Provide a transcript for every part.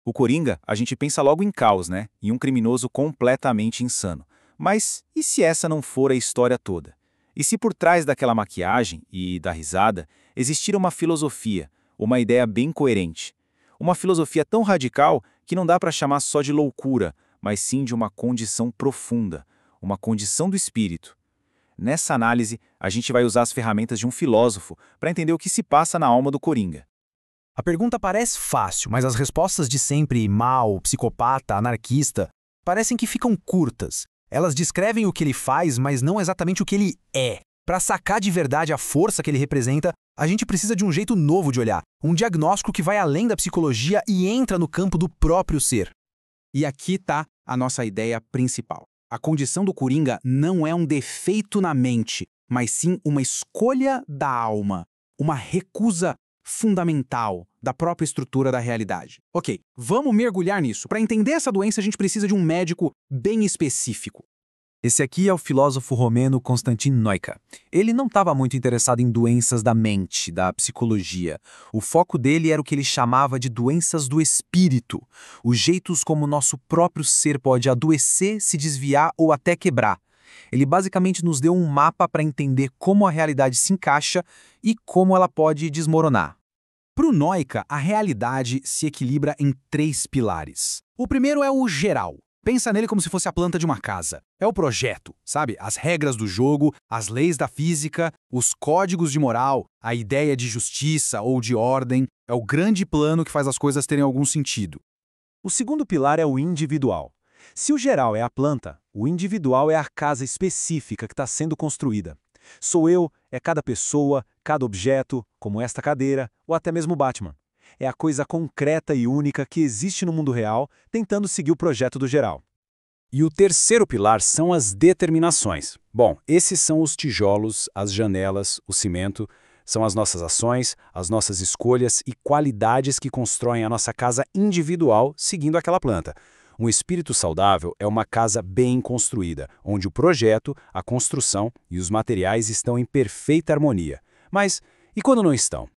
O Coringa, a gente pensa logo em caos, né? Em um criminoso completamente insano. Mas e se essa não for a história toda? E se por trás daquela maquiagem e da risada existir uma filosofia, uma ideia bem coerente? Uma filosofia tão radical que não dá para chamar só de loucura, mas sim de uma condição profunda, uma condição do espírito. Nessa análise, a gente vai usar as ferramentas de um filósofo para entender o que se passa na alma do Coringa. A pergunta parece fácil, mas as respostas de sempre mal, psicopata, anarquista, parecem que ficam curtas. Elas descrevem o que ele faz, mas não exatamente o que ele é. Para sacar de verdade a força que ele representa, a gente precisa de um jeito novo de olhar, um diagnóstico que vai além da psicologia e entra no campo do próprio ser. E aqui está a nossa ideia principal. A condição do Coringa não é um defeito na mente, mas sim uma escolha da alma, uma recusa fundamental da própria estrutura da realidade. Ok, vamos mergulhar nisso. Para entender essa doença, a gente precisa de um médico bem específico. Esse aqui é o filósofo romeno Constantin Neuka. Ele não estava muito interessado em doenças da mente, da psicologia. O foco dele era o que ele chamava de doenças do espírito, os jeitos como o nosso próprio ser pode adoecer, se desviar ou até quebrar. Ele basicamente nos deu um mapa para entender como a realidade se encaixa e como ela pode desmoronar. Para o Neuka, a realidade se equilibra em 3 pilares. O primeiro é o geral. Pensa nele como se fosse a planta de uma casa. É o projeto, sabe? As regras do jogo, as leis da física, os códigos de moral, a ideia de justiça ou de ordem. É o grande plano que faz as coisas terem algum sentido. O segundo pilar é o individual. Se o geral é a planta, o individual é a casa específica que está sendo construída. Sou eu, é cada pessoa, cada objeto, como esta cadeira, ou até mesmo Batman. É a coisa concreta e única que existe no mundo real, tentando seguir o projeto do geral. E o terceiro pilar são as determinações. Bom, esses são os tijolos, as janelas, o cimento, são as nossas ações, as nossas escolhas e qualidades que constroem a nossa casa individual seguindo aquela planta. Um espírito saudável é uma casa bem construída, onde o projeto, a construção e os materiais estão em perfeita harmonia. Mas e quando não estão?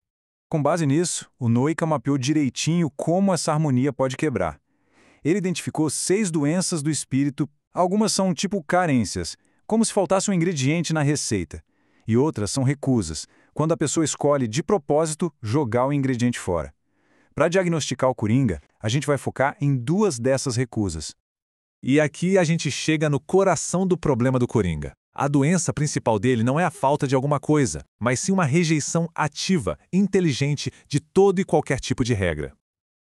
Com base nisso, o Neuka mapeou direitinho como essa harmonia pode quebrar. Ele identificou 6 doenças do espírito, algumas são tipo carências, como se faltasse um ingrediente na receita. E outras são recusas, quando a pessoa escolhe de propósito jogar o ingrediente fora. Para diagnosticar o Coringa, a gente vai focar em 2 dessas recusas. E aqui a gente chega no coração do problema do Coringa. A doença principal dele não é a falta de alguma coisa, mas sim uma rejeição ativa, inteligente de todo e qualquer tipo de regra.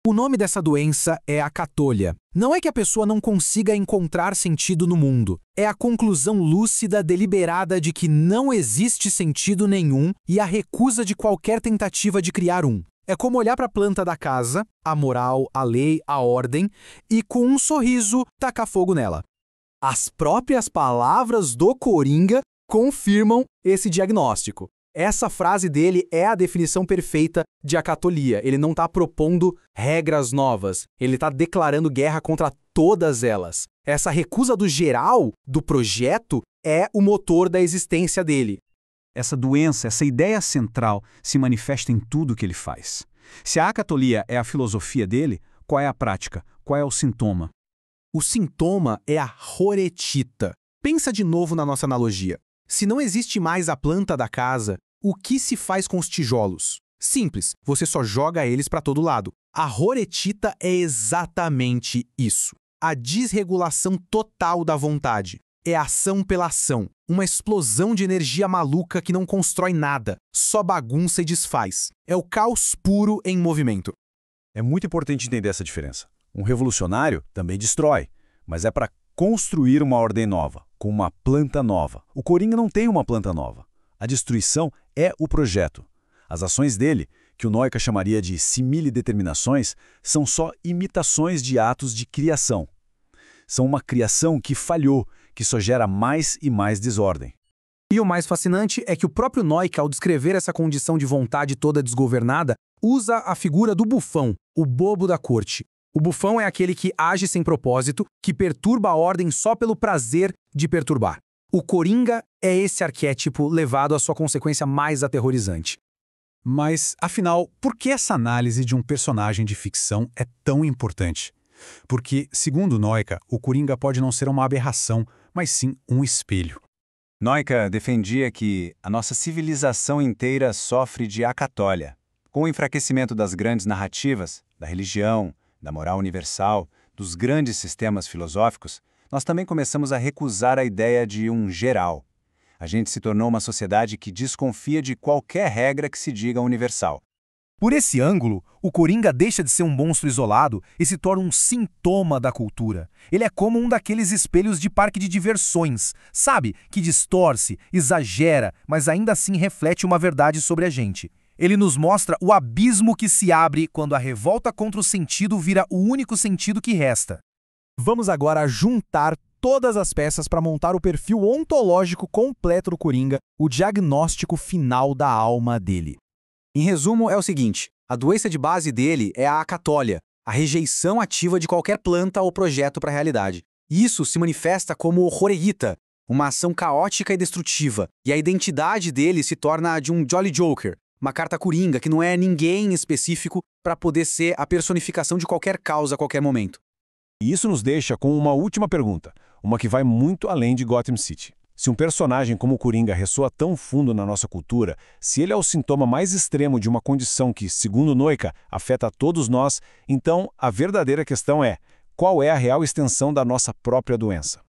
O nome dessa doença é acatolha. Não é que a pessoa não consiga encontrar sentido no mundo. É a conclusão lúcida, deliberada de que não existe sentido nenhum e a recusa de qualquer tentativa de criar um. É como olhar para a planta da casa, a moral, a lei, a ordem, e com um sorriso tacar fogo nela. As próprias palavras do Coringa confirmam esse diagnóstico. Essa frase dele é a definição perfeita de acatolia. Ele não está propondo regras novas. Ele está declarando guerra contra todas elas. Essa recusa do geral, do projeto, é o motor da existência dele. Essa doença, essa ideia central, se manifesta em tudo que ele faz. Se a acatolia é a filosofia dele, qual é a prática? Qual é o sintoma? O sintoma é a horetita. Pensa de novo na nossa analogia. Se não existe mais a planta da casa, o que se faz com os tijolos? Simples, você só joga eles para todo lado. A horetita é exatamente isso. A desregulação total da vontade. É ação pela ação. Uma explosão de energia maluca que não constrói nada, só bagunça e desfaz. É o caos puro em movimento. É muito importante entender essa diferença. Um revolucionário também destrói, mas é para construir uma ordem nova, com uma planta nova. O Coringa não tem uma planta nova. A destruição é o projeto. As ações dele, que o Neuka chamaria de simile-determinações, são só imitações de atos de criação. São uma criação que falhou, que só gera mais e mais desordem. E o mais fascinante é que o próprio Neuka, ao descrever essa condição de vontade toda desgovernada, usa a figura do bufão, o bobo da corte. O bufão é aquele que age sem propósito, que perturba a ordem só pelo prazer de perturbar. O Coringa é esse arquétipo levado à sua consequência mais aterrorizante. Mas, afinal, por que essa análise de um personagem de ficção é tão importante? Porque, segundo Noika, o Coringa pode não ser uma aberração, mas sim um espelho. Noika defendia que a nossa civilização inteira sofre de acatólia. Com o enfraquecimento das grandes narrativas, da religião, da moral universal, dos grandes sistemas filosóficos, nós também começamos a recusar a ideia de um geral. A gente se tornou uma sociedade que desconfia de qualquer regra que se diga universal. Por esse ângulo, o Coringa deixa de ser um monstro isolado e se torna um sintoma da cultura. Ele é como um daqueles espelhos de parque de diversões, sabe? Que distorce, exagera, mas ainda assim reflete uma verdade sobre a gente. Ele nos mostra o abismo que se abre quando a revolta contra o sentido vira o único sentido que resta. Vamos agora juntar todas as peças para montar o perfil ontológico completo do Coringa, o diagnóstico final da alma dele. Em resumo, é o seguinte: a doença de base dele é a acatólia, a rejeição ativa de qualquer planta ou projeto para a realidade. Isso se manifesta como horeíta, uma ação caótica e destrutiva, e a identidade dele se torna a de um Jolly Joker, uma carta coringa que não é ninguém específico para poder ser a personificação de qualquer causa a qualquer momento. E isso nos deixa com uma última pergunta, uma que vai muito além de Gotham City. Se um personagem como o Coringa ressoa tão fundo na nossa cultura, se ele é o sintoma mais extremo de uma condição que, segundo Noika, afeta a todos nós, então a verdadeira questão é: qual é a real extensão da nossa própria doença?